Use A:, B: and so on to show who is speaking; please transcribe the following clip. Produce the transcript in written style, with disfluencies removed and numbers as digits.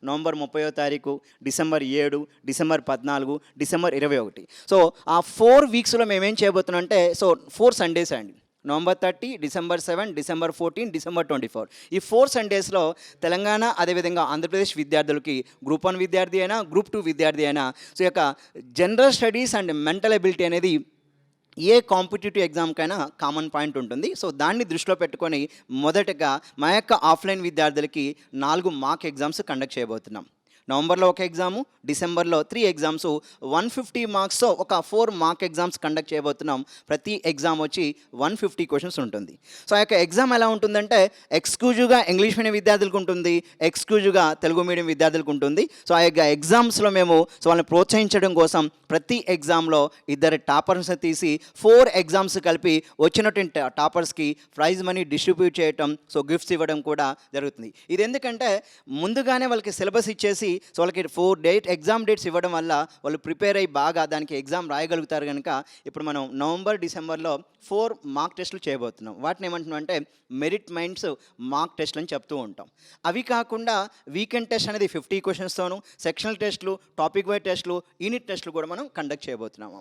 A: November 30వ తారీఖు, December 7, December 14, December 21. So ఆ 4 వీక్స్లో మేమేం చేయబోతున్నాం అంటే, సో 4 సండేస్ అండి. November 30, December 7, December 14, December 24. ఈ 4 సండేస్లో తెలంగాణ అదేవిధంగా ఆంధ్రప్రదేశ్ విద్యార్థులకి గ్రూప్ 1 విద్యార్థి అయినా, గ్రూప్ 2 విద్యార్థి అయినా, సో యొక్క general studies and mental ability అనేది ఏ కాంపిటేటివ్ ఎగ్జామ్కైనా కామన్ పాయింట్ ఉంటుంది. సో దాన్ని దృష్టిలో పెట్టుకొని మొదటగా మా యొక్క ఆఫ్లైన్ విద్యార్థులకి 4 మాక్ ఎగ్జామ్స్ కండక్ట్ చేయబోతున్నాం. నవంబర్లో ఒక ఎగ్జాము, డిసెంబర్లో 3 ఎగ్జామ్స్, 150 మార్క్స్తో ఒక 4 మాక్ ఎగ్జామ్స్ కండక్ట్ చేయబోతున్నాం. ప్రతి ఎగ్జామ్ వచ్చి 150 క్వశ్చన్స్ ఉంటుంది. సో ఆ యొక్క ఎగ్జామ్ ఎలా ఉంటుందంటే, ఎక్స్క్లూజివ్గా ఇంగ్లీష్ మీడియం విద్యార్థులకు ఉంటుంది, ఎక్స్క్లూజివ్గా తెలుగు మీడియం విద్యార్థులకు ఉంటుంది. సో ఆ యొక్క ఎగ్జామ్స్లో మేము సో వాళ్ళని ప్రోత్సహించడం కోసం ప్రతి ఎగ్జామ్లో 2 టాపర్స్ని తీసి 4 ఎగ్జామ్స్ కలిపి వచ్చినటువంటి టాపర్స్కి ప్రైజ్ మనీ డిస్ట్రిబ్యూట్ చేయటం, సో గిఫ్ట్స్ ఇవ్వడం కూడా జరుగుతుంది. ఇది ఎందుకంటే ముందుగానే వాళ్ళకి సిలబస్ ఇచ్చేసి సో వాళ్ళకి 4 ఎగ్జామ్ డేట్స్ ఇవ్వడం వల్ల వాళ్ళు ప్రిపేర్ అయ్యి బాగా దానికి ఎగ్జామ్ రాయగలుగుతారు. కనుక ఇప్పుడు మనం నవంబర్, డిసెంబర్లో 4 మాక్ టెస్టులు చేయబోతున్నాం. వాటిని ఏమంటున్నాం అంటే మెరిట్ మైండ్స్ మాక్ టెస్టులు అని చెప్తూ ఉంటాం. అవి కాకుండా వీకెండ్ టెస్ట్ అనేది 50 క్వశ్చన్స్తోను, సెక్షనల్ టెస్టులు, టాపిక్ వైజ్ టెస్టులు, యూనిట్ టెస్టులు కూడా మనం కండక్ట్ చేయబోతున్నాము.